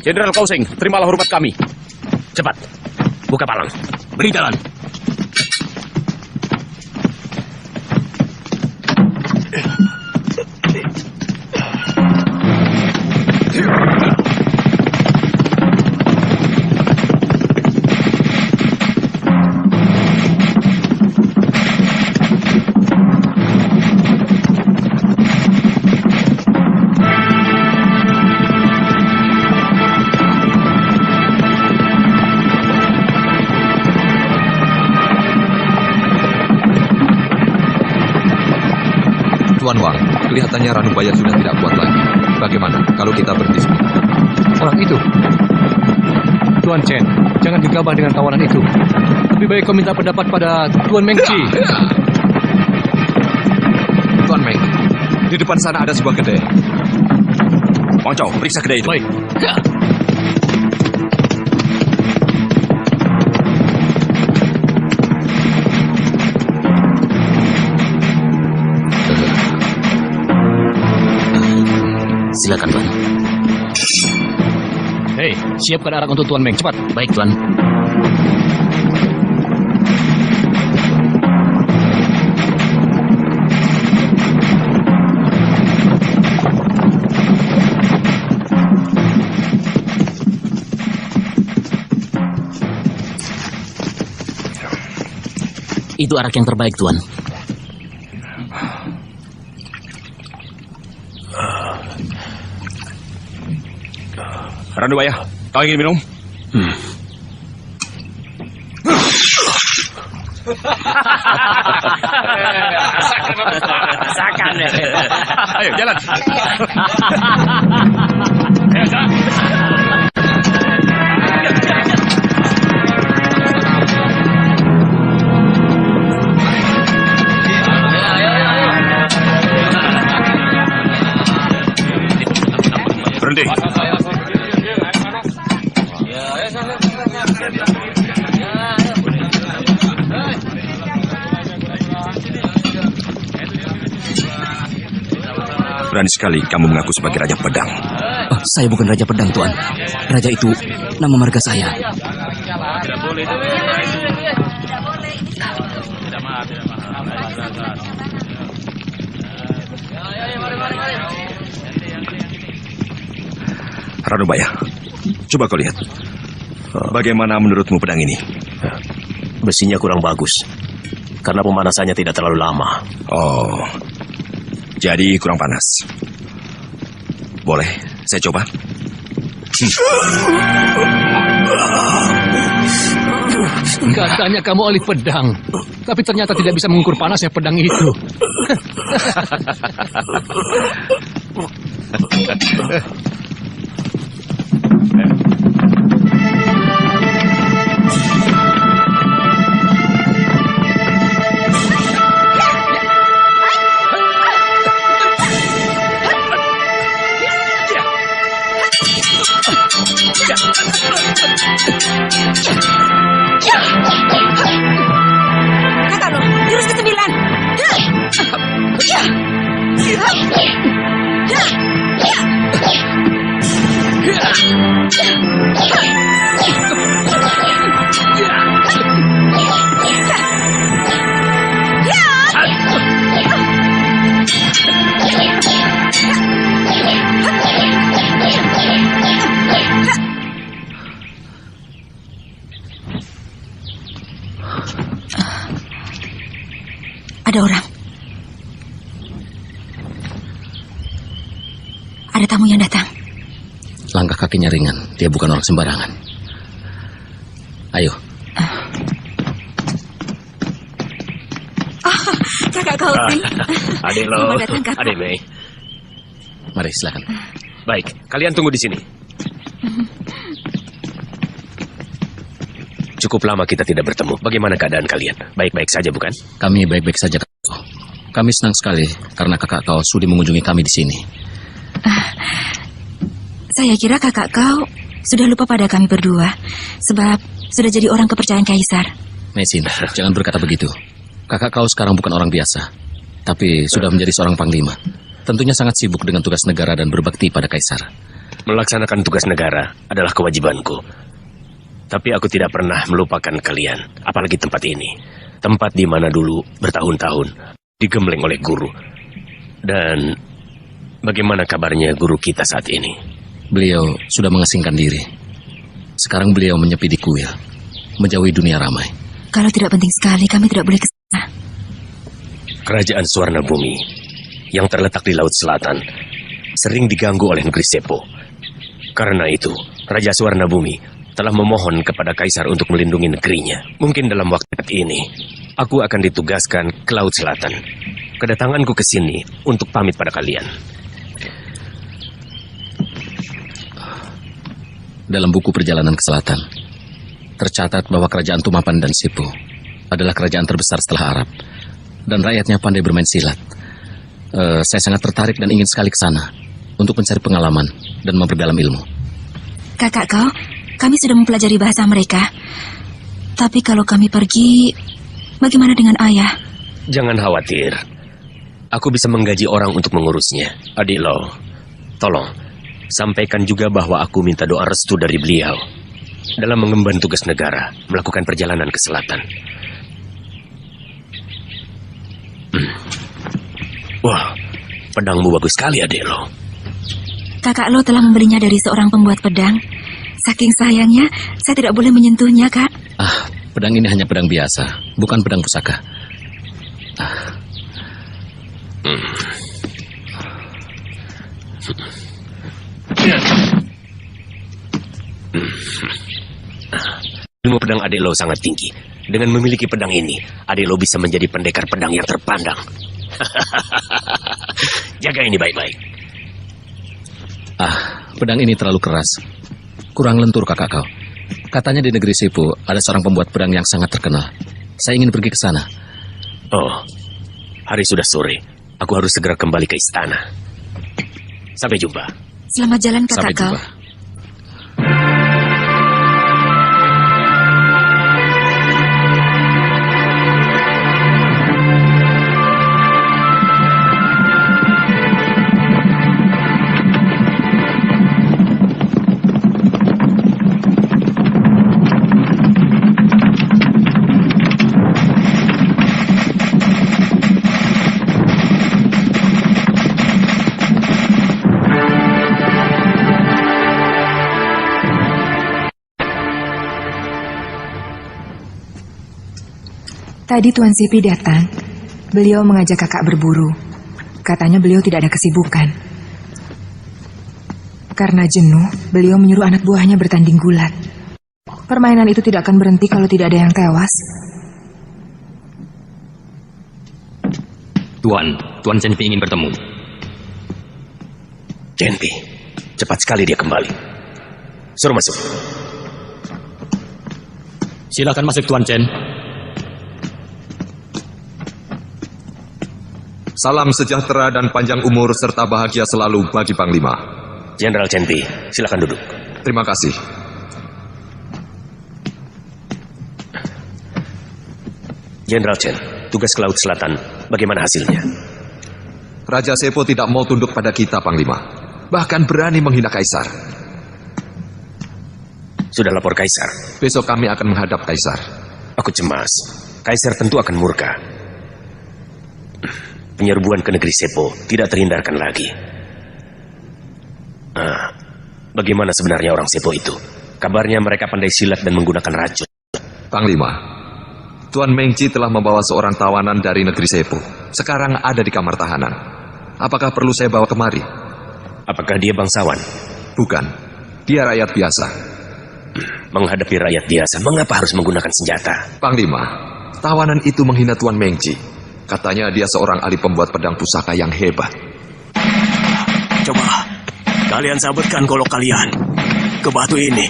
Jenderal Kausing, terimalah hormat kami. Cepat, buka palang. Beri jalan. Tuan Wang, kelihatannya Ranubaya sudah tidak kuat lagi. Bagaimana kalau kita berhenti sebentar? Orang itu? Tuan Chen, jangan gegabah dengan tawaran itu. Lebih baik kau minta pendapat pada Tuan Meng Chi. Tuan Meng, di depan sana ada sebuah kedai. Wang Chao, periksa kedai itu. Baik. Silakan, Tuan. Hei, siapkan arak untuk Tuan Meng, cepat. Baik, Tuan. Itu arak yang terbaik, Tuan. Ranubaya, kau ingin minum? Rasakan. Ayo, jalan. Berhenti. Berani sekali kamu mengaku sebagai Raja Pedang. Oh, saya bukan Raja Pedang, Tuan. Raja itu nama marga saya. Ranubaya, coba kau lihat. Bagaimana menurutmu pedang ini? Besinya kurang bagus, karena pemanasannya tidak terlalu lama. Oh, jadi kurang panas. Boleh, saya coba. Katanya kamu ahli pedang, tapi ternyata tidak bisa mengukur panasnya pedang itu. Kakak lo, jurus ke-9. Ada orang. Ada tamu yang datang. Langkah kakinya ringan, dia bukan orang sembarangan. Ayo. Oh, kakak Kausing. Adik lo, Selamat datang, kakak. adik Mei. Mari, silakan. Baik, kalian tunggu di sini. Cukup lama kita tidak bertemu. Bagaimana keadaan kalian? Baik-baik saja, bukan? Kami baik-baik saja, Kakak. Kami senang sekali karena kakak kau sudi mengunjungi kami di sini. Saya kira kakak kau sudah lupa pada kami berdua, sebab sudah jadi orang kepercayaan Kaisar. Mesin, jangan berkata begitu. Kakak kau sekarang bukan orang biasa, tapi sudah menjadi seorang panglima. Tentunya sangat sibuk dengan tugas negara dan berbakti pada Kaisar. Melaksanakan tugas negara adalah kewajibanku. Tapi aku tidak pernah melupakan kalian, apalagi tempat ini. Tempat di mana dulu bertahun-tahun digembleng oleh guru. Dan bagaimana kabarnya guru kita saat ini? Beliau sudah mengasingkan diri. Sekarang beliau menyepi di kuil, menjauhi dunia ramai. Kalau tidak penting sekali, kami tidak boleh ke sana. Kerajaan Suwarna Bumi yang terletak di Laut Selatan sering diganggu oleh negeri Sepo. Karena itu, Raja Suwarna Bumi telah memohon kepada Kaisar untuk melindungi negerinya. Mungkin dalam waktu ini, aku akan ditugaskan ke Laut Selatan. Kedatanganku ke sini untuk pamit pada kalian. Dalam buku perjalanan ke selatan, tercatat bahwa kerajaan Tumapan dan Sipu adalah kerajaan terbesar setelah Arab. Dan rakyatnya pandai bermain silat. Saya sangat tertarik dan ingin sekali ke sana untuk mencari pengalaman dan memperdalam ilmu. Kakak kau, kami sudah mempelajari bahasa mereka. Tapi kalau kami pergi, bagaimana dengan ayah? Jangan khawatir. Aku bisa menggaji orang untuk mengurusnya. Adik lo, tolong, sampaikan juga bahwa aku minta doa restu dari beliau dalam mengemban tugas negara, melakukan perjalanan ke selatan. Wah, pedangmu bagus sekali, adik lo. Kakak lo telah membelinya dari seorang pembuat pedang. Saking sayangnya, saya tidak boleh menyentuhnya, Kak. Pedang ini hanya pedang biasa, bukan pedang pusaka. Ilmu pedang adik lo sangat tinggi. Dengan memiliki pedang ini, adik lo bisa menjadi pendekar pedang yang terpandang. Jaga ini baik-baik. Pedang ini terlalu keras. Kurang lentur, kakak kau. Katanya di negeri Sipu ada seorang pembuat pedang yang sangat terkenal. Saya ingin pergi ke sana. Oh, hari sudah sore. Aku harus segera kembali ke istana. Sampai jumpa. Selamat jalan, kakak Sampai kau. jumpa. Tadi Tuan Sipi datang. Beliau mengajak kakak berburu. Katanya beliau tidak ada kesibukan. Karena jenuh, beliau menyuruh anak buahnya bertanding gulat. Permainan itu tidak akan berhenti kalau tidak ada yang tewas. Tuan Cenpi ingin bertemu. Cenpi, cepat sekali dia kembali. Suruh masuk. Silakan masuk, Tuan Chen. Salam sejahtera dan panjang umur serta bahagia selalu bagi Panglima. Jenderal Cenpi, silakan duduk. Terima kasih. Jenderal Chen, tugas ke Laut Selatan, bagaimana hasilnya? Raja Sepo tidak mau tunduk pada kita, Panglima. Bahkan berani menghina Kaisar. Sudah lapor Kaisar? Besok kami akan menghadap Kaisar. Aku cemas. Kaisar tentu akan murka. Penyerbuan ke negeri Sepo tidak terhindarkan lagi. Bagaimana sebenarnya orang Sepo itu? Kabarnya mereka pandai silat dan menggunakan racun. Panglima, Tuan Mengci telah membawa seorang tawanan dari negeri Sepo. Sekarang ada di kamar tahanan. Apakah perlu saya bawa kemari? Apakah dia bangsawan? Bukan, dia rakyat biasa. Menghadapi rakyat biasa, mengapa harus menggunakan senjata? Panglima, tawanan itu menghina Tuan Mengci. Katanya dia seorang ahli pembuat pedang pusaka yang hebat. Coba, kalian sabutkan golok kalian ke batu ini.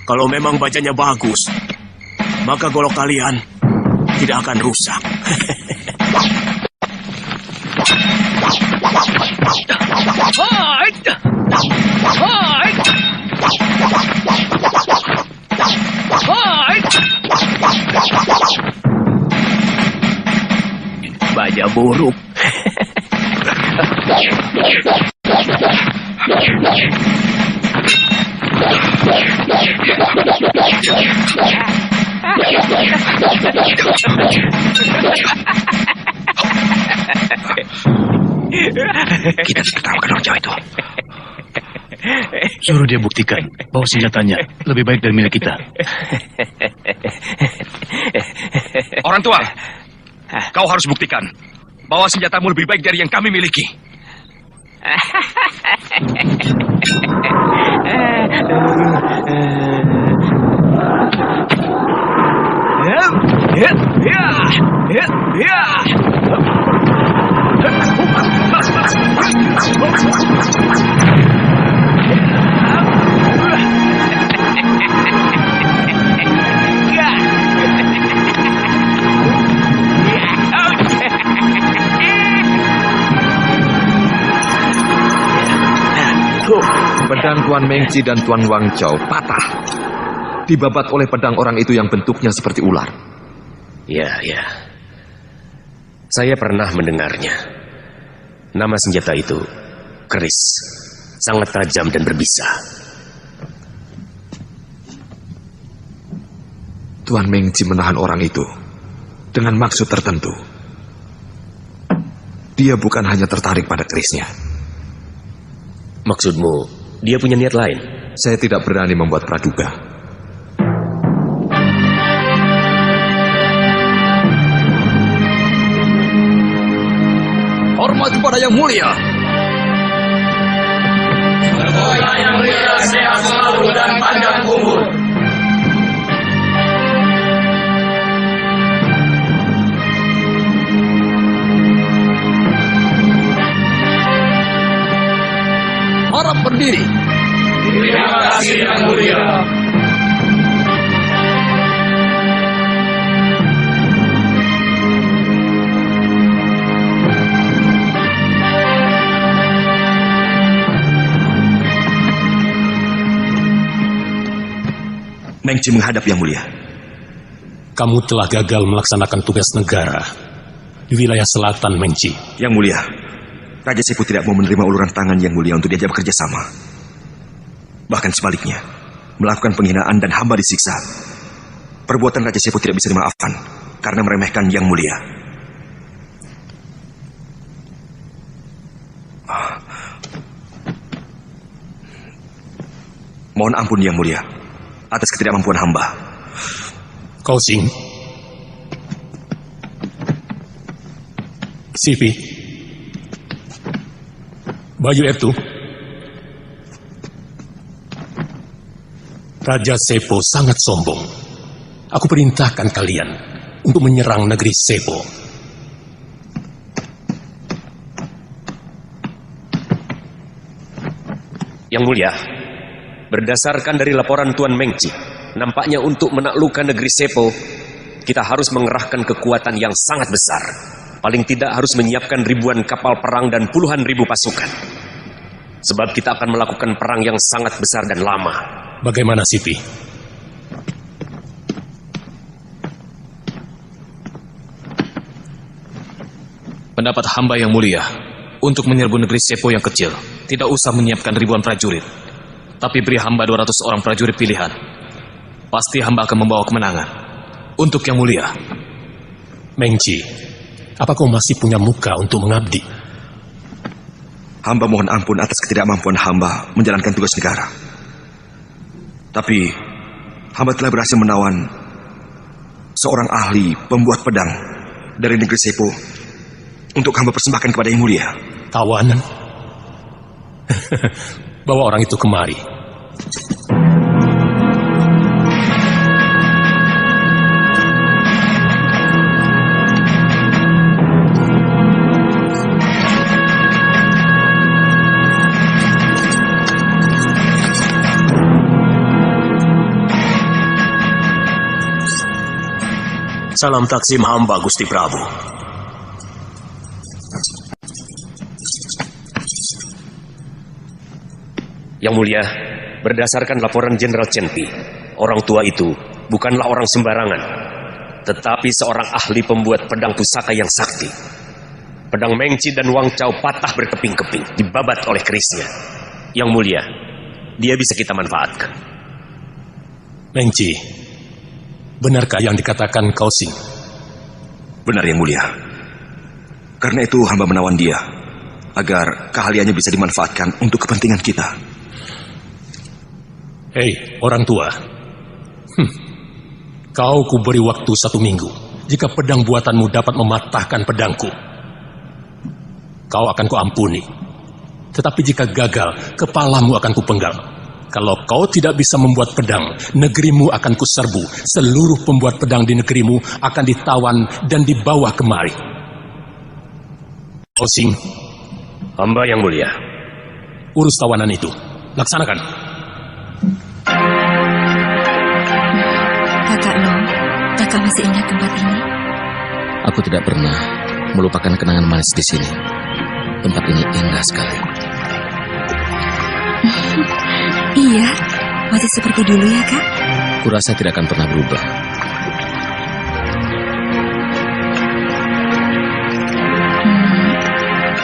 Kalau memang bacanya bagus, maka golok kalian tidak akan rusak. Baja buruk. Kita tertawakan orang Jawa itu. Suruh dia buktikan bahwa senjatanya lebih baik dari milik kita. Orang tua, kau harus buktikan bahwa senjatamu lebih baik dari yang kami miliki. Pedang Tuan Mengci dan Tuan Wang Chao patah, dibabat oleh pedang orang itu yang bentuknya seperti ular. Ya. Saya pernah mendengarnya. Nama senjata itu keris, sangat tajam dan berbisa. Tuan Mengci menahan orang itu dengan maksud tertentu. Dia bukan hanya tertarik pada kerisnya. Maksudmu, dia punya niat lain? Saya tidak berani membuat praduga. Hormat kepada yang mulia. Semoga yang mulia sehat selalu dan panjang umur. Harap berdiri. Terima kasih yang mulia. Mengci menghadap yang mulia. Kamu telah gagal melaksanakan tugas negara di wilayah selatan, Mengci. Yang mulia, Raja Sepu tidak mau menerima uluran tangan yang mulia untuk diajak bekerja sama. Bahkan sebaliknya, melakukan penghinaan dan hamba disiksa. Perbuatan Raja Sepu tidak bisa dimaafkan karena meremehkan yang mulia. Mohon ampun yang mulia atas ketidakmampuan hamba. Kau Sing, Sipi, Bayu itu, Raja Sepo sangat sombong. Aku perintahkan kalian untuk menyerang negeri Sepo. Yang mulia, berdasarkan dari laporan Tuan Mengci, nampaknya untuk menaklukkan negeri Sepo, kita harus mengerahkan kekuatan yang sangat besar. Paling tidak harus menyiapkan ribuan kapal perang dan puluhan ribu pasukan. Sebab kita akan melakukan perang yang sangat besar dan lama. Bagaimana, Sipi? Pendapat hamba yang mulia, untuk menyerbu negeri Sepo yang kecil, tidak usah menyiapkan ribuan prajurit. Tapi beri hamba 200 orang prajurit pilihan. Pasti hamba akan membawa kemenangan. Untuk yang mulia. Mengci, apa kau masih punya muka untuk mengabdi? Hamba mohon ampun atas ketidakmampuan hamba menjalankan tugas negara. Tapi, hamba telah berhasil menawan seorang ahli pembuat pedang dari negeri Sepo untuk hamba persembahkan kepada yang mulia. Tawanan? Bawa orang itu kemari. Salam taksim hamba, Gusti Prabu. Yang mulia, berdasarkan laporan Jenderal Chenpi, orang tua itu bukanlah orang sembarangan, tetapi seorang ahli pembuat pedang pusaka yang sakti. Pedang Mengci dan Wang Chao patah berkeping-keping, dibabat oleh kerisnya. Yang mulia, dia bisa kita manfaatkan. Mengci, benarkah yang dikatakan Kau Sing? Benar Yang Mulia. Karena itu hamba menawan dia, agar keahliannya bisa dimanfaatkan untuk kepentingan kita. Hei, orang tua. Kau kuberi waktu 1 minggu. Jika pedang buatanmu dapat mematahkan pedangku, kau akan kuampuni. Tetapi jika gagal, kepalamu akan kupenggal. Kalau kau tidak bisa membuat pedang, negerimu akan kuserbu. Seluruh pembuat pedang di negerimu akan ditawan dan dibawa kemari. Osing, Hamba Yang Mulia. urus tawanan itu. Laksanakan. Kakak Long, kakak masih ingat tempat ini? Aku tidak pernah melupakan kenangan manis di sini. Tempat ini indah sekali. Iya, masih seperti dulu ya, Kak? Kurasa tidak akan pernah berubah.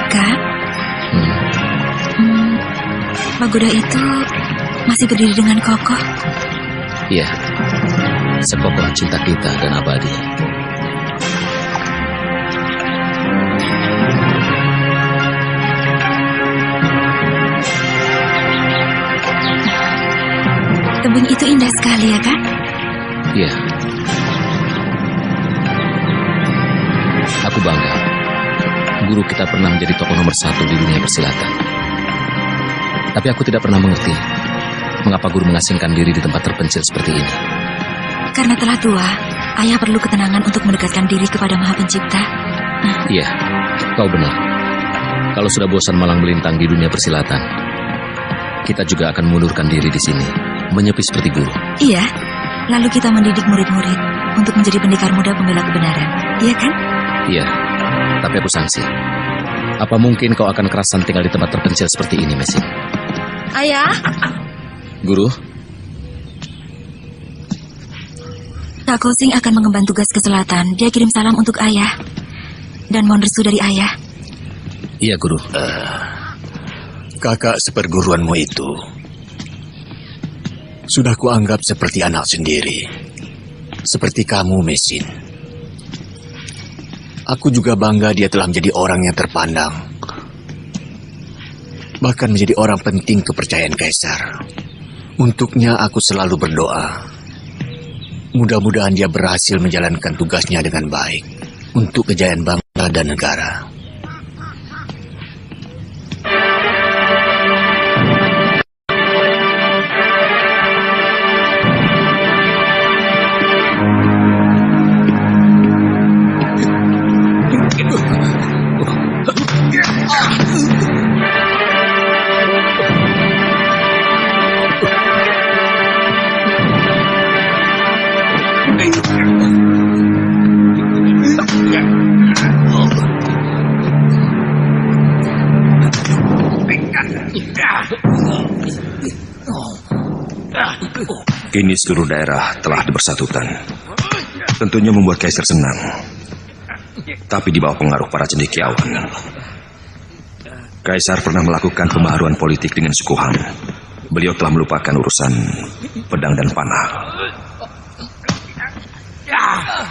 Kak? Pagoda itu masih berdiri dengan kokoh. Iya, sekokoh cinta kita dan abadi. Tebing itu indah sekali ya, Kak? Iya. Aku bangga. Guru kita pernah menjadi tokoh nomor 1 di dunia persilatan. Tapi aku tidak pernah mengerti mengapa guru mengasingkan diri di tempat terpencil seperti ini. Karena telah tua, ayah perlu ketenangan untuk mendekatkan diri kepada Maha Pencipta. Iya, kau benar. Kalau sudah bosan malang melintang di dunia persilatan, kita juga akan mundurkan diri di sini, menyepi seperti guru. Iya, lalu kita mendidik murid-murid untuk menjadi pendekar muda pembela kebenaran. Iya kan? Iya, tapi aku sangsi. Apa mungkin kau akan kerasan tinggal di tempat terpencil seperti ini, Mesin? Ayah? Guru? Kak Kosing akan mengemban tugas ke selatan. Dia kirim salam untuk ayah. Dan mohon restu dari ayah. Iya, Guru. Kakak seperguruanmu itu sudah kuanggap seperti anak sendiri. Seperti kamu, Mesin. Aku juga bangga dia telah menjadi orang yang terpandang. Bahkan menjadi orang penting kepercayaan Kaisar. Untuknya aku selalu berdoa. Mudah-mudahan dia berhasil menjalankan tugasnya dengan baik untuk kejayaan bangsa dan negara. Kini seluruh daerah telah dipersatukan. Tentunya membuat Kaisar senang. Tapi di bawah pengaruh para cendekiawan. Kaisar pernah melakukan pembaharuan politik dengan suku Han. Beliau telah melupakan urusan pedang dan panah.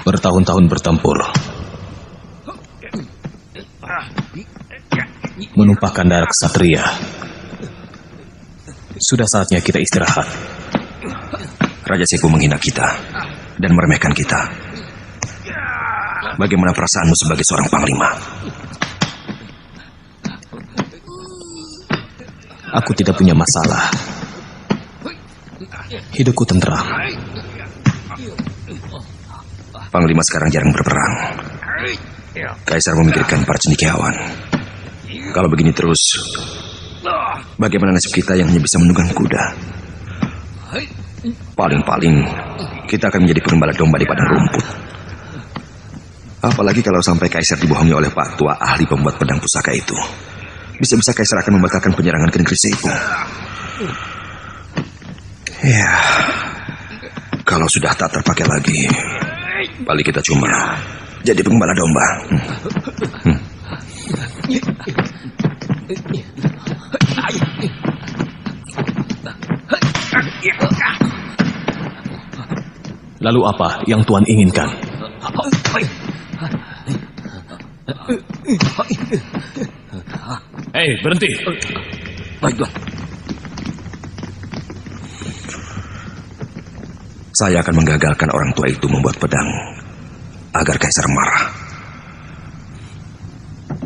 Bertahun-tahun bertempur, menumpahkan darah ksatria. Sudah saatnya kita istirahat. Raja Sepo menghina kita dan meremehkan kita. Bagaimana perasaanmu sebagai seorang panglima? Aku tidak punya masalah. Hidupku tentram. Panglima sekarang jarang berperang. Kaisar memikirkan para cendekiawan. Kalau begini terus, bagaimana nasib kita yang hanya bisa menunggang kuda? Paling-paling kita akan menjadi pengembala domba di padang rumput. Apalagi kalau sampai Kaisar dibohongi oleh Pak Tua ahli pembuat pedang pusaka itu. Bisa-bisa Kaisar akan membatalkan penyerangan ke negeri Sepo. Ya, kalau sudah tak terpakai lagi, paling kita cuma jadi pengembala domba. Lalu apa yang Tuan inginkan? Hei, berhenti. Baik, Tuan. Saya akan menggagalkan orang tua itu membuat pedang agar Kaisar marah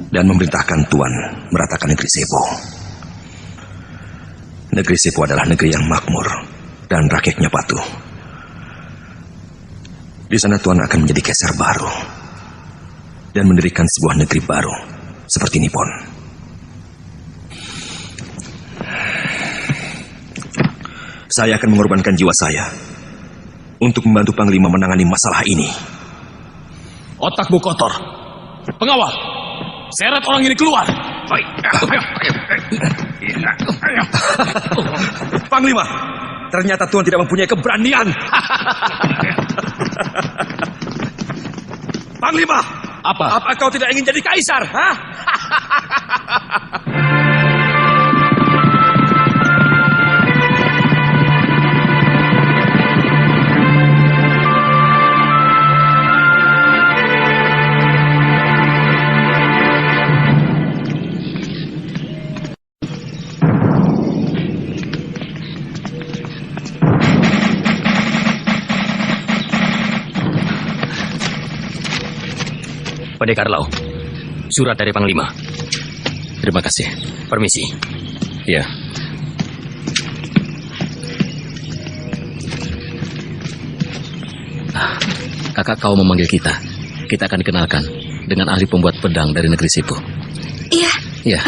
dan memerintahkan Tuan meratakan negeri Sepo. Negeri Sepo adalah negeri yang makmur dan rakyatnya patuh. Di sana Tuan akan menjadi Kaisar baru dan mendirikan sebuah negeri baru seperti Nippon. Saya akan mengorbankan jiwa saya untuk membantu Panglima menangani masalah ini. Otakmu kotor. Pengawal, seret orang ini keluar. Panglima, ternyata Tuan tidak mempunyai keberanian. Panglima, apa kau tidak ingin jadi kaisar? Hah? Pendekar Lau, surat dari Panglima. Terima kasih. Permisi. Ya. Kakak kau memanggil kita. Kita akan dikenalkan dengan ahli pembuat pedang dari negeri Sepo. Iya. Iya.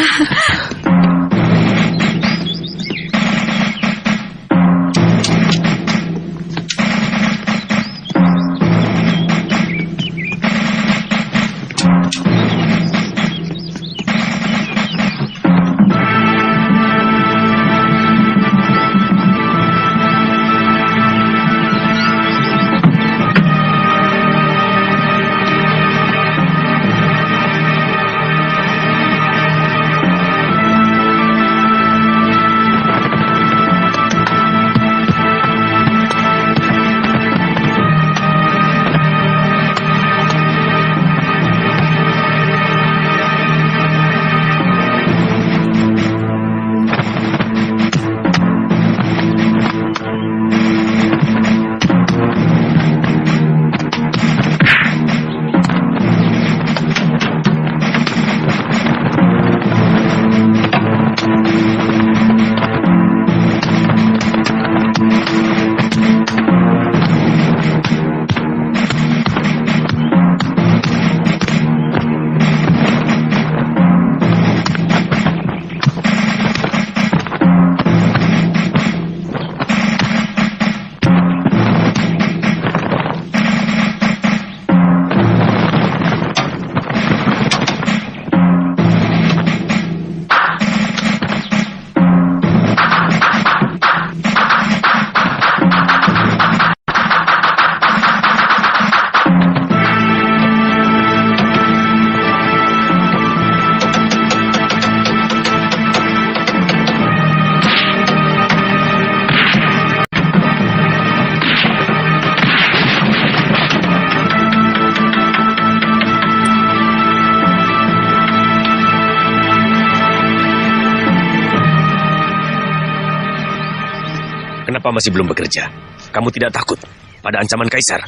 Kenapa masih belum bekerja? Kamu tidak takut pada ancaman Kaisar?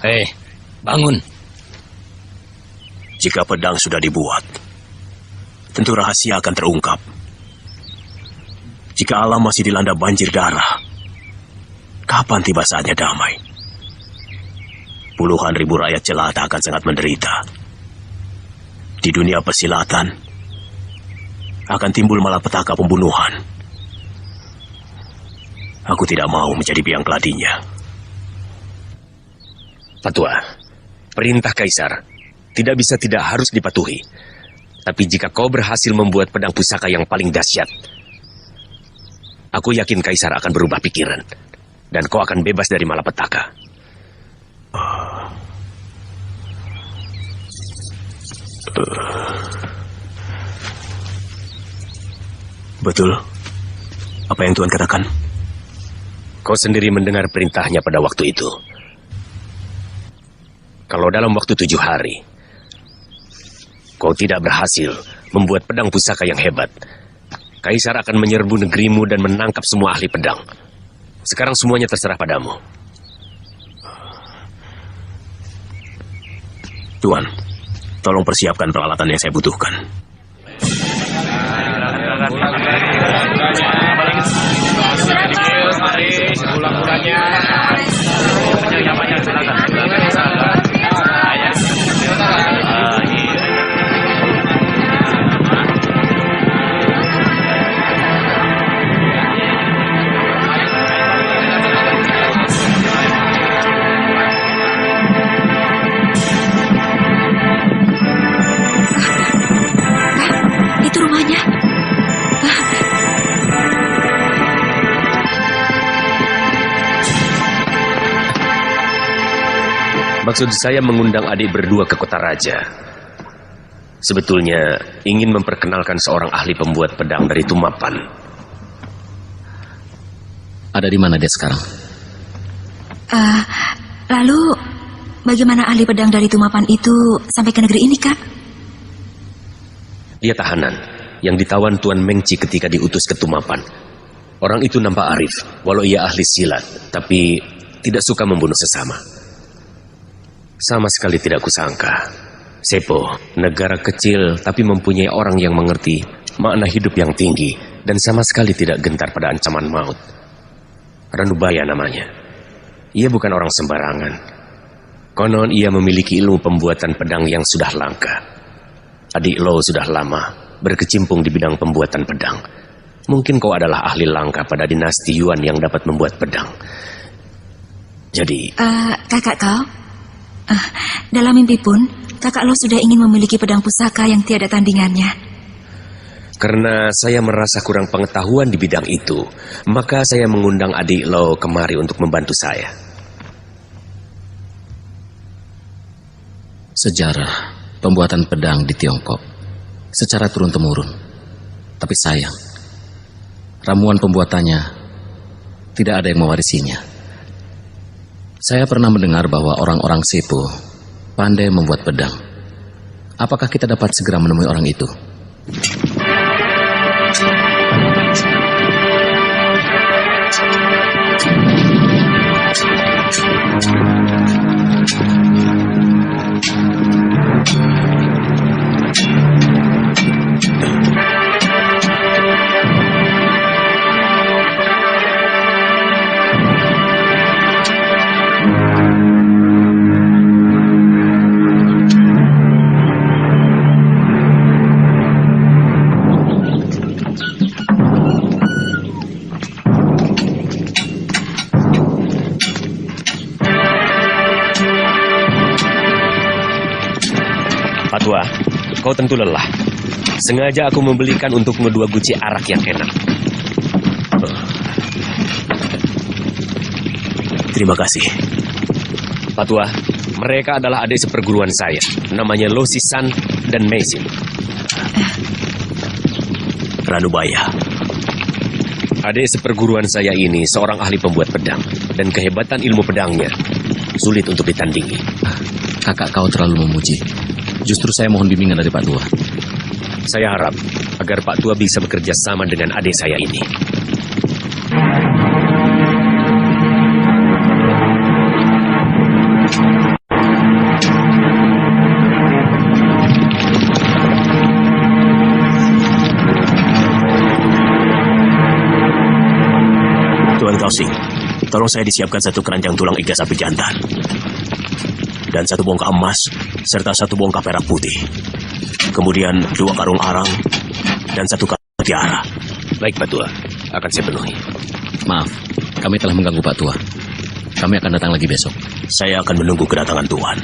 Hei, bangun. Jika pedang sudah dibuat, tentu rahasia akan terungkap. Jika alam masih dilanda banjir darah, kapan tiba saatnya damai? Puluhan ribu rakyat jelata akan sangat menderita. Di dunia persilatan, akan timbul malapetaka pembunuhan. Aku tidak mau menjadi biang keladinya. Patua, perintah Kaisar tidak bisa tidak harus dipatuhi. Tapi jika kau berhasil membuat pedang pusaka yang paling dahsyat, aku yakin Kaisar akan berubah pikiran. Dan kau akan bebas dari malapetaka. Betul apa yang Tuan katakan? Kau sendiri mendengar perintahnya pada waktu itu. Kalau dalam waktu 7 hari kau tidak berhasil membuat pedang pusaka yang hebat, Kaisar akan menyerbu negerimu dan menangkap semua ahli pedang. Sekarang semuanya terserah padamu. Tuan, tolong persiapkan peralatan yang saya butuhkan. Itu rumahnya. Maksud saya mengundang adik berdua ke kota raja. Sebetulnya ingin memperkenalkan seorang ahli pembuat pedang dari Tumapan. Ada di mana dia sekarang? Lalu bagaimana ahli pedang dari Tumapan itu sampai ke negeri ini, Kak? Dia tahanan yang ditawan Tuan Mengci ketika diutus ke Tumapan. Orang itu nampak arif, walau ia ahli silat, tapi tidak suka membunuh sesama. Sama sekali tidak kusangka. Sepo, negara kecil tapi mempunyai orang yang mengerti makna hidup yang tinggi dan sama sekali tidak gentar pada ancaman maut. Ranubaya namanya. Ia bukan orang sembarangan. Konon ia memiliki ilmu pembuatan pedang yang sudah langka. Adik Lo sudah lama berkecimpung di bidang pembuatan pedang. Mungkin kau adalah ahli langka pada dinasti Yuan yang dapat membuat pedang. Jadi... kakak kau? Dalam mimpi pun, kakak Lo sudah ingin memiliki pedang pusaka yang tiada tandingannya. Karena saya merasa kurang pengetahuan di bidang itu, maka saya mengundang adik Lo kemari untuk membantu saya. Sejarah pembuatan pedang di Tiongkok secara turun-temurun. Tapi sayang, ramuan pembuatannya tidak ada yang mewarisinya. Saya pernah mendengar bahwa orang-orang Sepo pandai membuat pedang. Apakah kita dapat segera menemui orang itu? Tua, kau tentu lelah. Sengaja aku membelikan untukmu 2 guci arak yang enak. Terima kasih. Pak Tua, mereka adalah adik seperguruan saya. Namanya Lo Sisan dan Meisin. Ranubaya. Adik seperguruan saya ini seorang ahli pembuat pedang. Dan kehebatan ilmu pedangnya sulit untuk ditandingi. Kakak kau terlalu memuji. Justru saya mohon bimbingan dari Pak Tua. Saya harap agar Pak Tua bisa bekerja sama dengan adik saya ini. Tuan Kausing, tolong saya disiapkan 1 keranjang tulang iga sapi jantan. Dan 1 bongkah emas, serta 1 bongkah perak putih. Kemudian 2 karung arang, dan 1 karung mutiara. Baik, Pak Tua. Akan saya penuhi. Maaf, kami telah mengganggu Pak Tua. Kami akan datang lagi besok. Saya akan menunggu kedatangan Tuan.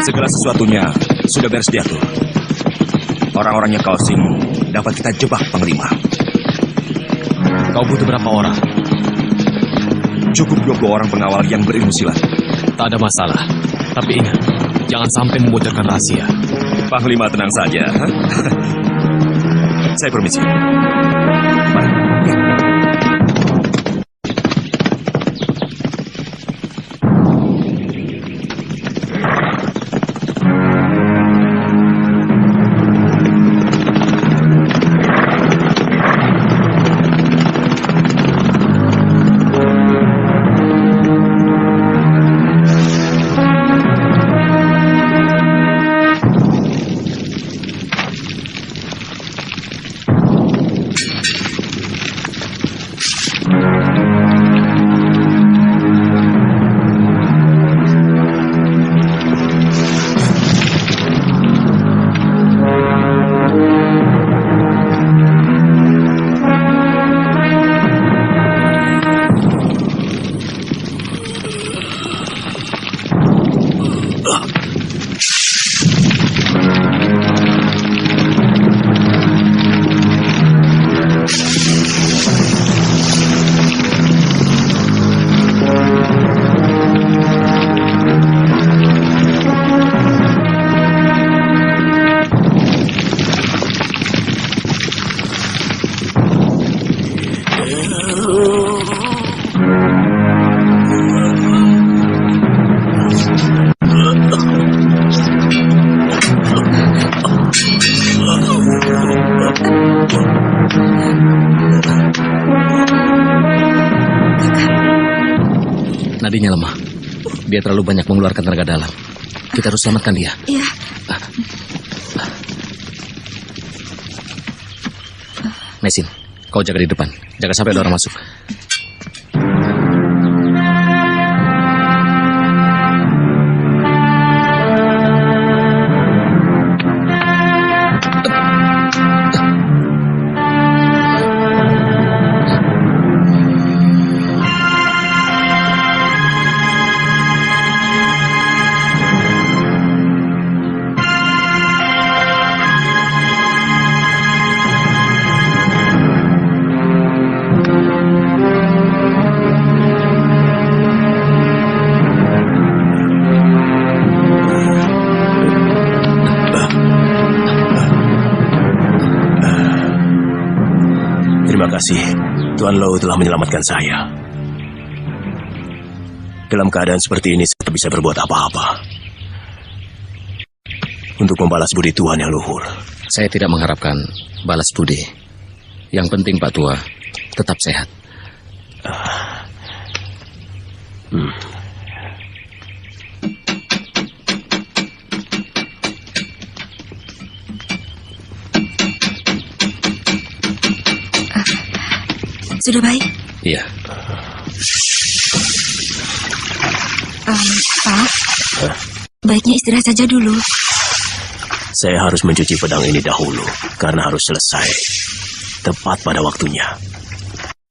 Segala sesuatunya sudah beres diatur. Orang-orangnya Kausing dapat kita jebak, Panglima. Kau butuh berapa orang? Cukup 20 orang pengawal yang berilmu silat. Tak ada masalah. Tapi ingat, Jangan sampai membocorkan rahasia. Panglima tenang saja. Saya permisi. Mari. Nadinya lemah. Dia terlalu banyak mengeluarkan tenaga dalam. Kita harus selamatkan dia. Iya. Mesin, kau jaga di depan. Jaga sampai ada orang masuk. Terima kasih, Tuan Lo telah menyelamatkan saya. Dalam keadaan seperti ini, saya tak bisa berbuat apa-apa untuk membalas budi Tuan yang luhur. Saya tidak mengharapkan balas budi. Yang penting Pak Tua tetap sehat. Sudah baik? Iya. Pak, baiknya istirahat saja dulu. Saya harus mencuci pedang ini dahulu, karena harus selesai tepat pada waktunya.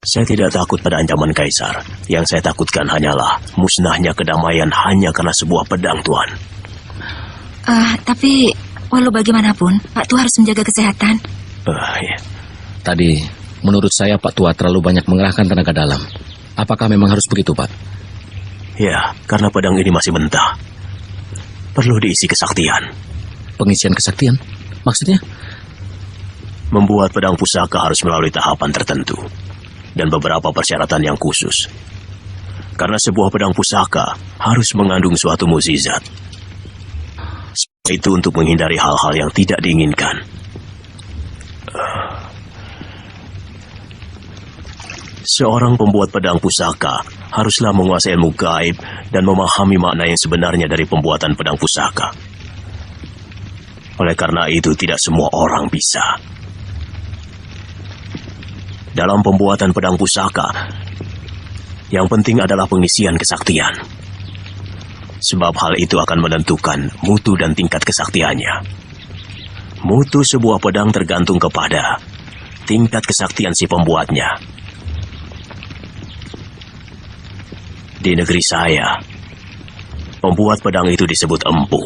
Saya tidak takut pada ancaman Kaisar. Yang saya takutkan hanyalah musnahnya kedamaian hanya karena sebuah pedang, Tuan. Tapi walau bagaimanapun, Pak Tua harus menjaga kesehatan. Ya. Tadi, menurut saya Pak Tua terlalu banyak mengerahkan tenaga dalam. Apakah memang harus begitu, Pak? Ya, karena pedang ini masih mentah. Perlu diisi kesaktian. Pengisian kesaktian? Maksudnya? Membuat pedang pusaka harus melalui tahapan tertentu dan beberapa persyaratan yang khusus. Karena sebuah pedang pusaka harus mengandung suatu mukjizat. Itu untuk menghindari hal-hal yang tidak diinginkan. Seorang pembuat pedang pusaka haruslah menguasai ilmu gaib dan memahami makna yang sebenarnya dari pembuatan pedang pusaka. Oleh karena itu, tidak semua orang bisa. Dalam pembuatan pedang pusaka, yang penting adalah pengisian kesaktian. Sebab hal itu akan menentukan mutu dan tingkat kesaktiannya. Mutu sebuah pedang tergantung kepada tingkat kesaktian si pembuatnya. Di negeri saya, pembuat pedang itu disebut empu.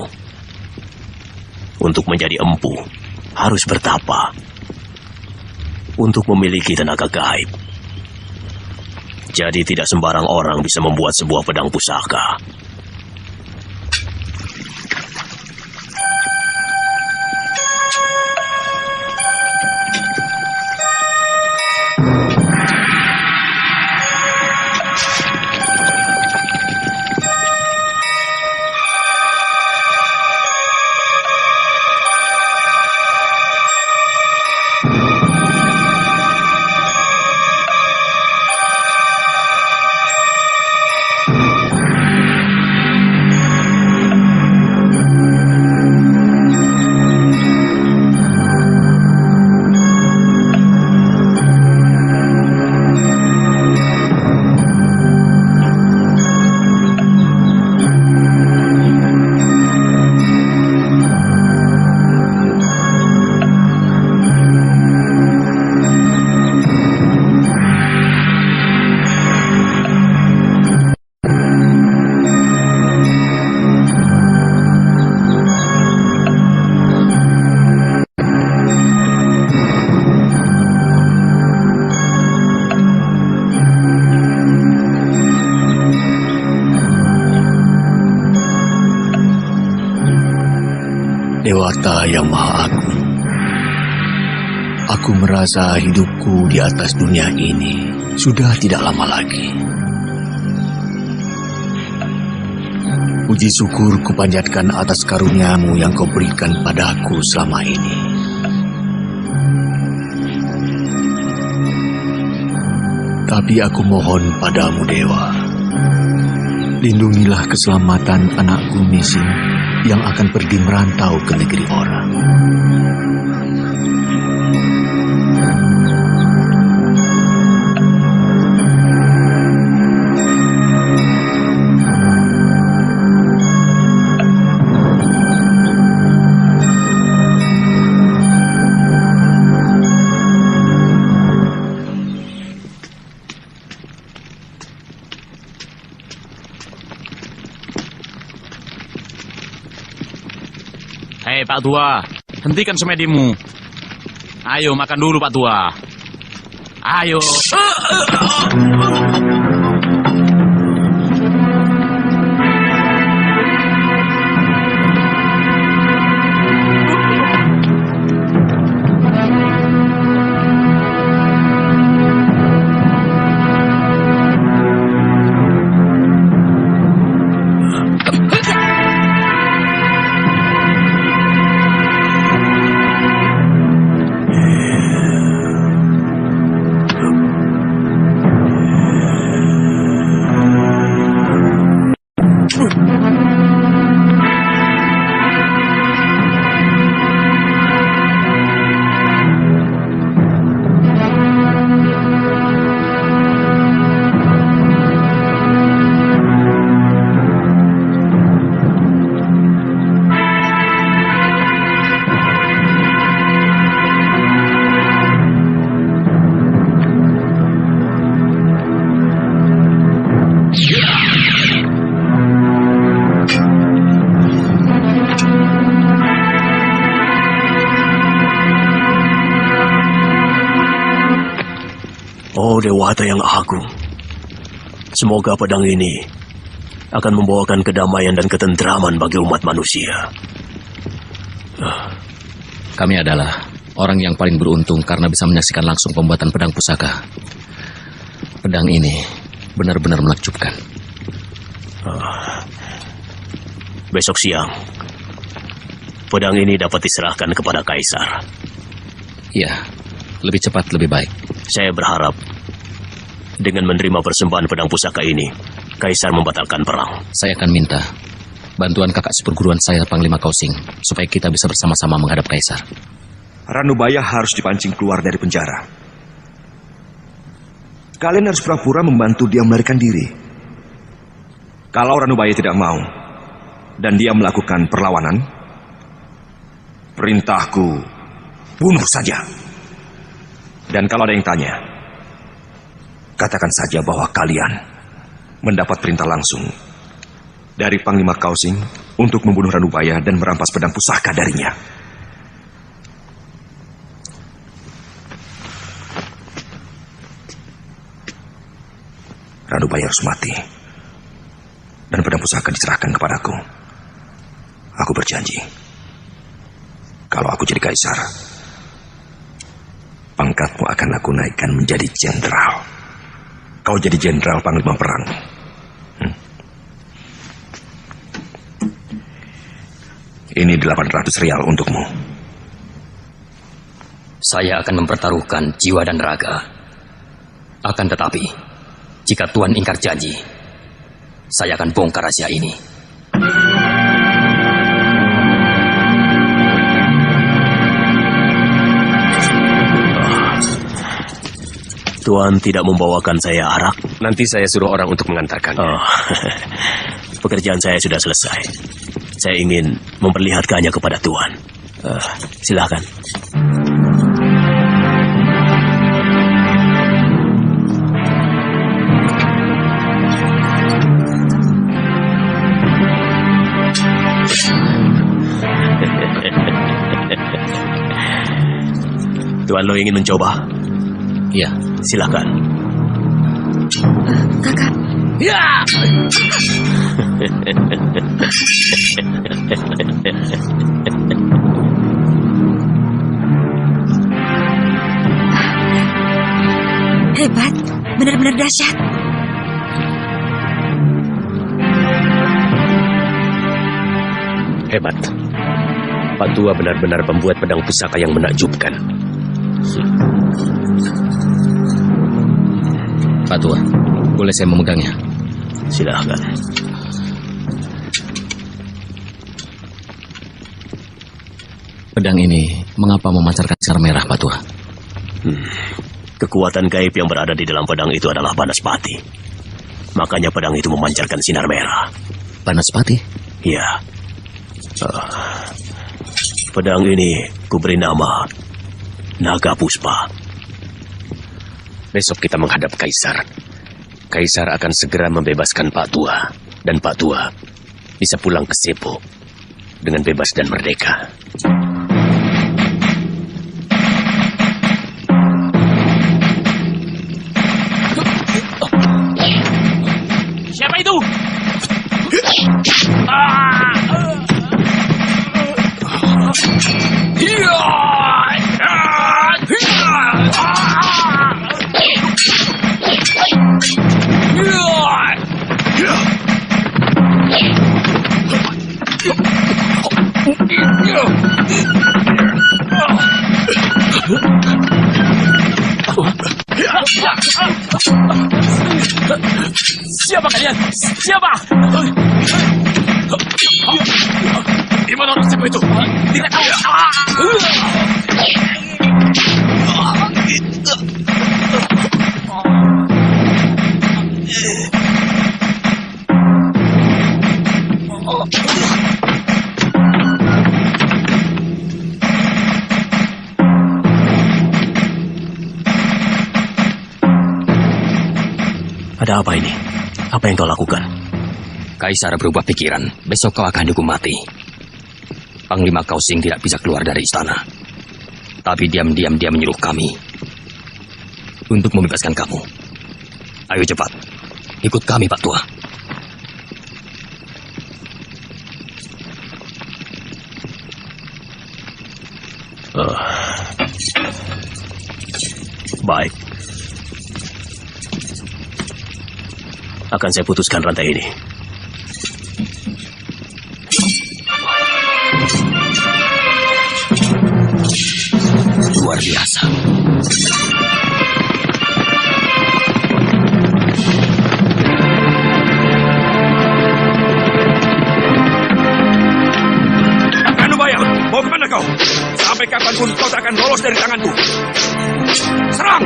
Untuk menjadi empu, harus bertapa. Untuk memiliki tenaga gaib. Jadi tidak sembarang orang bisa membuat sebuah pedang pusaka. Dewata yang Maha Agung, aku merasa hidupku di atas dunia ini sudah tidak lama lagi. Puji syukur kupanjatkan atas karuniamu yang kau berikan padaku selama ini. Tapi aku mohon padamu, Dewa, lindungilah keselamatan anakku Mising yang akan pergi merantau ke negeri orang. Hei Pak Tua, hentikan semedimu. Ayo makan dulu Pak Tua. Ayo. Oh Dewata yang Agung, semoga pedang ini akan membawakan kedamaian dan ketentraman bagi umat manusia. Kami adalah orang yang paling beruntung karena bisa menyaksikan langsung pembuatan pedang pusaka. Pedang ini benar-benar menakjubkan. Besok siang, pedang ini dapat diserahkan kepada Kaisar. Iya, lebih cepat lebih baik. Saya berharap dengan menerima persembahan pedang pusaka ini, Kaisar membatalkan perang. Saya akan minta bantuan kakak seperguruan saya, Panglima Kausing, supaya kita bisa bersama-sama menghadap Kaisar. Ranubaya harus dipancing keluar dari penjara. Kalian harus pura-pura membantu dia melarikan diri. Kalau Ranubaya tidak mau dan dia melakukan perlawanan, perintahku bunuh saja. Dan kalau ada yang tanya, katakan saja bahwa kalian mendapat perintah langsung dari Panglima Kausing untuk membunuh Ranubaya dan merampas pedang pusaka darinya. Ranubaya harus mati dan pedang pusaka diserahkan kepadaku. Aku berjanji, kalau aku jadi Kaisar, pangkatmu akan aku naikkan menjadi jenderal. Kau jadi jenderal panglima perang. Ini 800 rial untukmu. Saya akan mempertaruhkan jiwa dan raga. Akan tetapi, jika Tuan ingkar janji, saya akan bongkar rahasia ini. Tuan tidak membawakan saya arak? Nanti saya suruh orang untuk mengantarkannya. Oh, pekerjaan saya sudah selesai. Saya ingin memperlihatkannya kepada Tuan. Silakan. Tuan lo ingin mencoba? Iya. Silakan. Kakak. Ya. Hebat, benar-benar dahsyat. Hebat. Pak Tua benar-benar membuat pedang pusaka yang menakjubkan. Pak Tua, boleh saya memegangnya? Silahkan. Pedang ini mengapa memancarkan sinar merah, Pak Tua? Kekuatan gaib yang berada di dalam pedang itu adalah Banaspati. Makanya pedang itu memancarkan sinar merah. Banaspati? Iya. Pedang ini kuberi nama Naga Puspa. Besok kita menghadap Kaisar. Kaisar akan segera membebaskan Pak Tua. Dan Pak Tua bisa pulang ke Sepo dengan bebas dan merdeka. Siapa itu? Siapa kalian? Siapa? Di mana orang siapa itu? Tidak tahu. Ada apa ini? Apa yang kau lakukan? Kaisar berubah pikiran. Besok kau akan dihukum mati. Panglima Kausing tidak bisa keluar dari istana. Tapi diam-diam dia menyuruh kami untuk membebaskan kamu. Ayo cepat, ikut kami, Pak Tua. Baik. Akan saya putuskan rantai ini. Luar biasa. Anubaya, mau kemana kau? Sampai kapanpun kau tak akan lolos dari tanganku. Serang!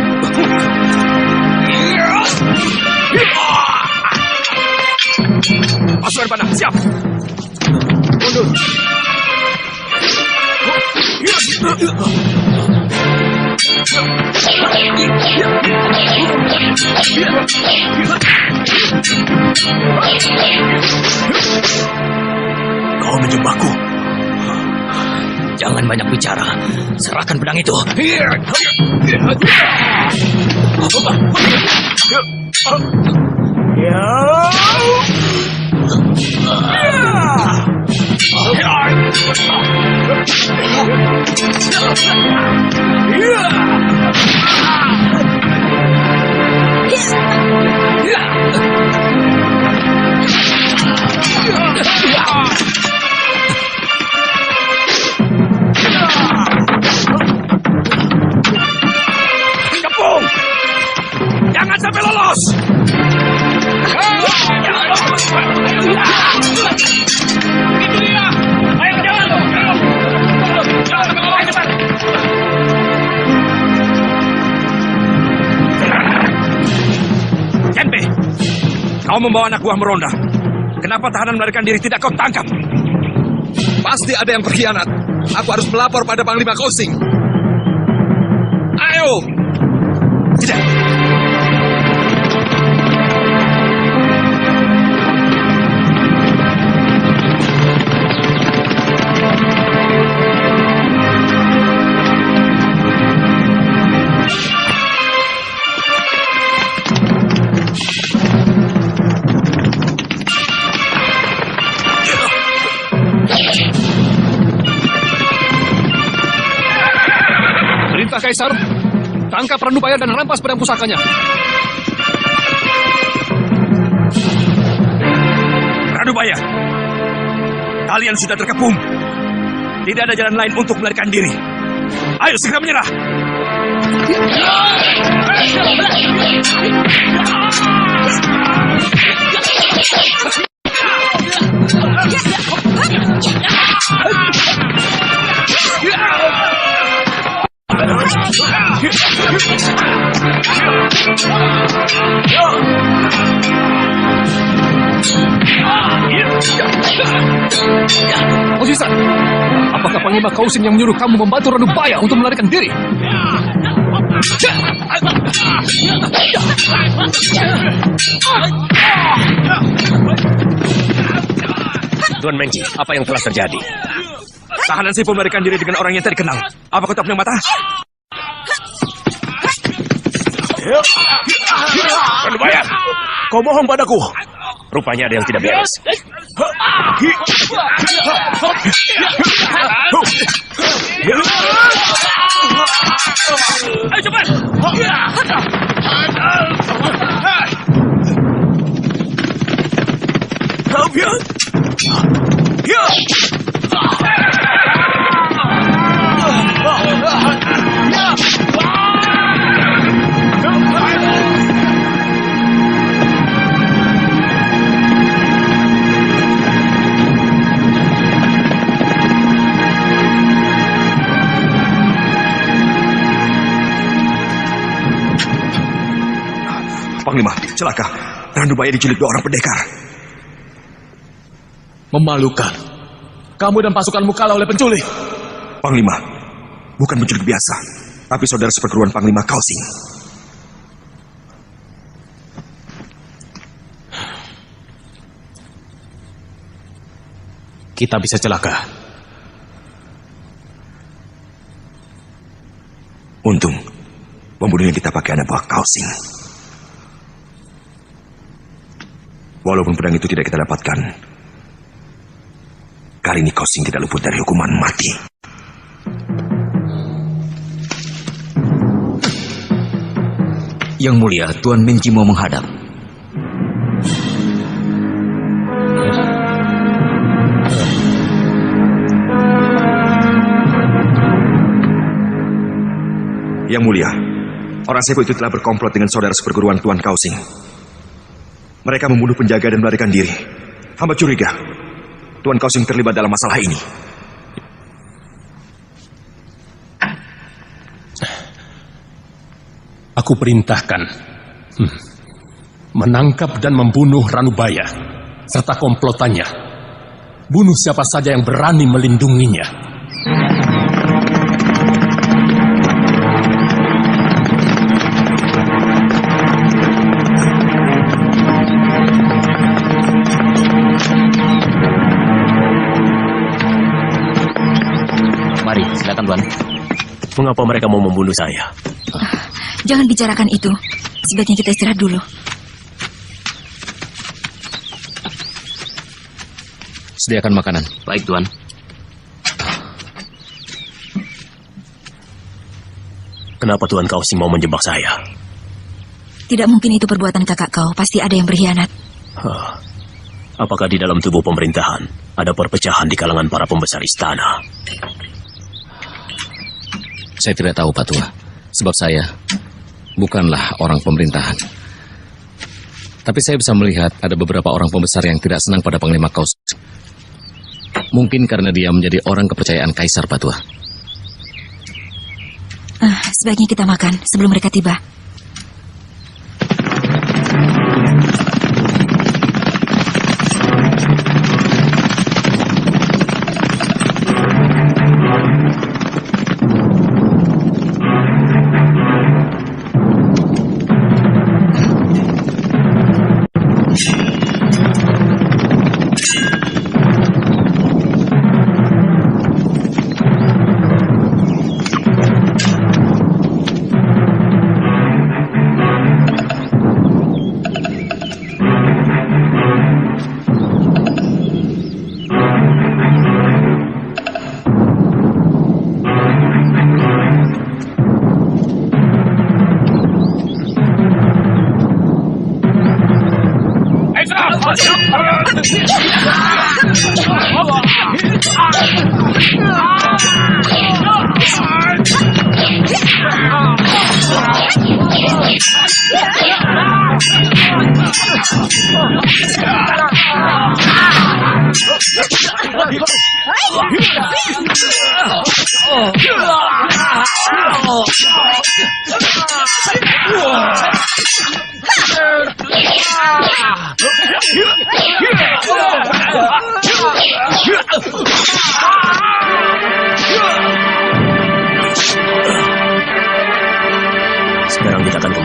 Pasukan panah, siap! Mundur! Kau menjebakku. Jangan banyak bicara. Serahkan pedang itu. Kepung! Jangan sampai lolos! Itu dia! Ayo jalan! Jalan, cepat! Genpe, kau membawa anak buah meronda. Kenapa tahanan melarikan diri tidak kau tangkap? Pasti ada yang berkhianat. Aku harus melapor pada Panglima Kausing. Ayo! Tidak! Kaisar, Tangkap Ranubaya dan rampas pedang pusakanya. Ranubaya, kalian sudah terkepung. Tidak ada jalan lain untuk melarikan diri. Ayo segera menyerah. Osisa, apakah Panglima Kausin yang menyuruh kamu membantu Ranubaya untuk melarikan diri? Tuan Mengji, apa yang telah terjadi? Tahanan Sepo melarikan diri dengan orang yang tak dikenal. Apa kau tak punya mata? Ranubaya, kau bohong padaku. Rupanya ada yang tidak beres. Ayo cepat! Panglima, celaka. Ranubaya diculik 2 orang pendekar. Memalukan. Kamu dan pasukanmu kalah oleh penculik. Panglima, bukan penculik biasa, tapi saudara seperguruan Panglima Kausing. Kita bisa celaka. Untung, pembunuh yang kita pakai anak buah Kausing. Walaupun pedang itu tidak kita dapatkan, kali ini Kausing tidak luput dari hukuman mati. Yang mulia, Tuan Mengji mau menghadap. Yang mulia, orang Sepo itu telah berkomplot dengan saudara seperguruan Tuan Kausing. Mereka membunuh penjaga dan melarikan diri. Hamba curiga Tuan Kausing terlibat dalam masalah ini. Aku perintahkan menangkap dan membunuh Ranubaya serta komplotannya. Bunuh siapa saja yang berani melindunginya. Mari, silakan Tuan. Mengapa mereka mau membunuh saya? Jangan bicarakan itu. Sebaiknya kita istirahat dulu. Sediakan makanan. Baik, Tuan. Kenapa Tuan Kausing mau menjebak saya? Tidak mungkin itu perbuatan kakak kau. Pasti ada yang berkhianat. Apakah di dalam tubuh pemerintahan ada perpecahan di kalangan para pembesar istana? Saya tidak tahu, Pak Tua. Sebab saya bukanlah orang pemerintahan. Tapi saya bisa melihat ada beberapa orang pembesar yang tidak senang pada Panglima Kausing. Mungkin karena dia menjadi orang kepercayaan Kaisar, Pak Tua. Sebaiknya kita makan sebelum mereka tiba.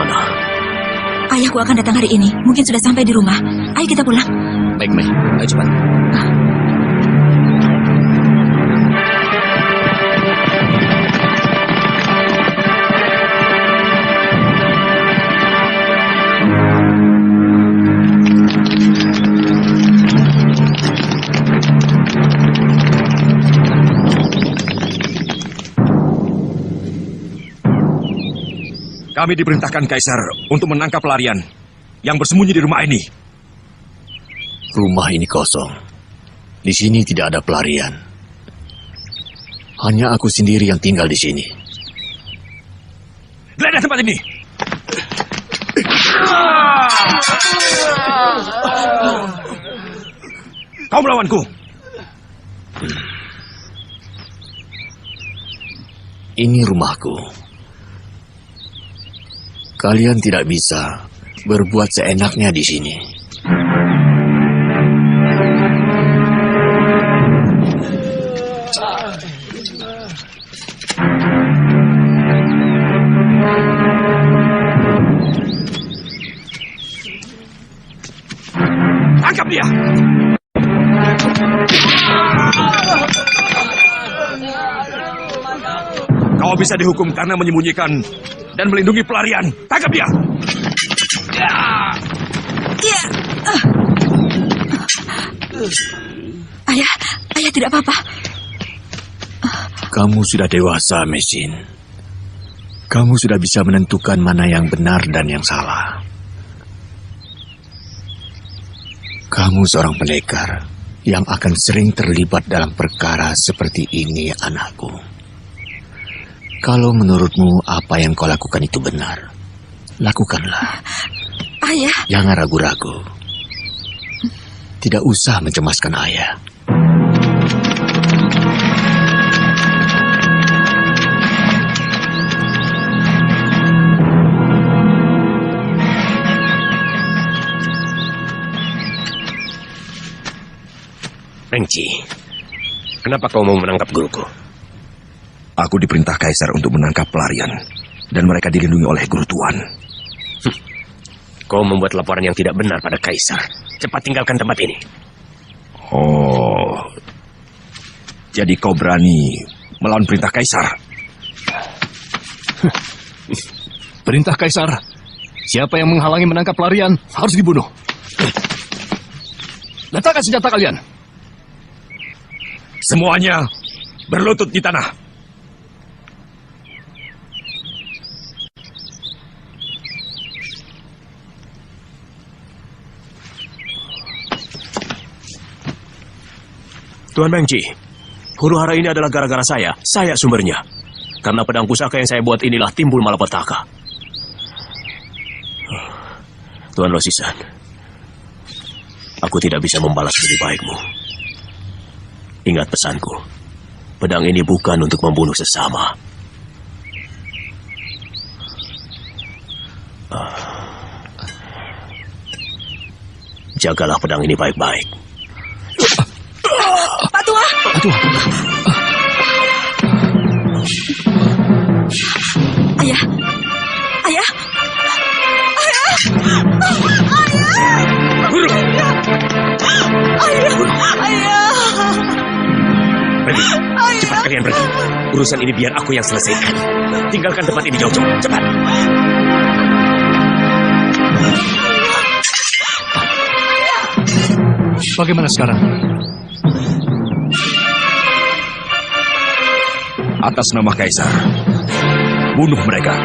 kemana? Ayahku akan datang hari ini. Mungkin sudah sampai di rumah. Ayo kita pulang. Baik, Mei. Ayo cepat. Kami diperintahkan Kaisar untuk menangkap pelarian yang bersembunyi di rumah ini. Rumah ini kosong. Di sini tidak ada pelarian. Hanya aku sendiri yang tinggal di sini. Geledah tempat ini. Kau melawanku. Ini rumahku. Kalian tidak bisa berbuat seenaknya di sini. Tangkap dia. Kau bisa dihukum karena menyembunyikan dan melindungi pelarian. Tangkap dia. Ayah tidak apa-apa. Kamu sudah dewasa, Mesin. Kamu sudah bisa menentukan mana yang benar dan yang salah. Kamu seorang pendekar yang akan sering terlibat dalam perkara seperti ini, anakku. Kalau menurutmu apa yang kau lakukan itu benar, lakukanlah. Ayah. Jangan ragu-ragu. Tidak usah mencemaskan ayah. Mengci, kenapa kau mau menangkap guruku? Aku diperintah Kaisar untuk menangkap pelarian, dan mereka dilindungi oleh Guru Tuan. Kau membuat laporan yang tidak benar pada Kaisar. Cepat tinggalkan tempat ini. Oh, jadi kau berani melawan perintah Kaisar? Perintah Kaisar, siapa yang menghalangi menangkap pelarian harus dibunuh. Letakkan senjata kalian. Semuanya berlutut di tanah. Tuan Mengci, huru hara ini adalah gara-gara saya. Saya sumbernya. Karena pedang pusaka yang saya buat inilah timbul malapetaka. Tuan Losisan, aku tidak bisa membalas lebih baikmu. Ingat pesanku, pedang ini bukan untuk membunuh sesama. Jagalah pedang ini baik-baik. Pak Tua. Pak Tua. Ayah. Ayah. Ayah. Guru. Ayah. Pergi. Cepat kalian pergi. Urusan ini biar aku yang selesaikan. Tinggalkan tempat ini jauh-jauh. Cepat. Bagaimana sekarang? Atas nama Kaisar, bunuh mereka.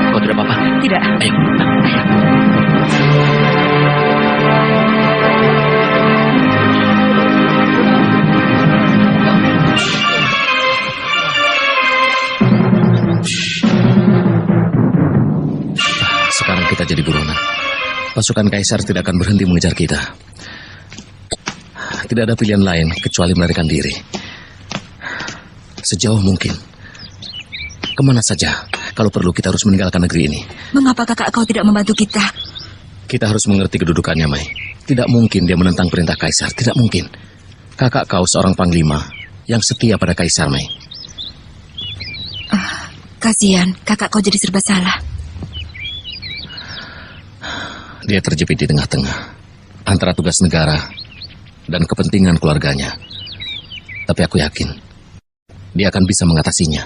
Kau tidak apa-apa? Tidak. Ayo. Sekarang kita jadi buronan. Pasukan Kaisar tidak akan berhenti mengejar kita. Tidak ada pilihan lain kecuali melarikan diri. Sejauh mungkin. Kemana saja? Kalau perlu kita harus meninggalkan negeri ini. Mengapa kakak kau tidak membantu kita? Kita harus mengerti kedudukannya, Mai. Tidak mungkin dia menentang perintah Kaisar. Tidak mungkin. Kakak kau seorang panglima yang setia pada Kaisar, Mai. Kasihan, kakak kau jadi serba salah. Dia terjepit di tengah-tengah antara tugas negara dan kepentingan keluarganya. Tapi aku yakin dia akan bisa mengatasinya.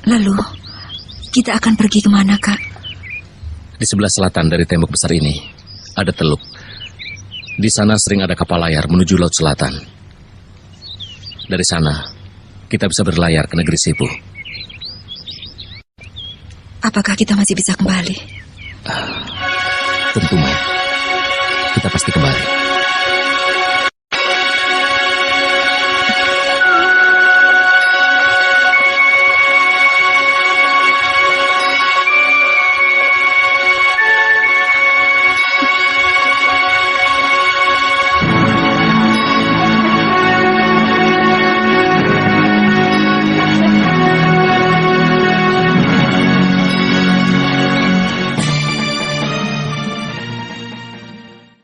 Lalu, kita akan pergi kemana, Kak? Di sebelah selatan dari tembok besar ini ada teluk. Di sana sering ada kapal layar menuju Laut Selatan. Dari sana, kita bisa berlayar ke negeri Sepu. Apakah kita masih bisa kembali? Tentu, Mai. Kita pasti kembali.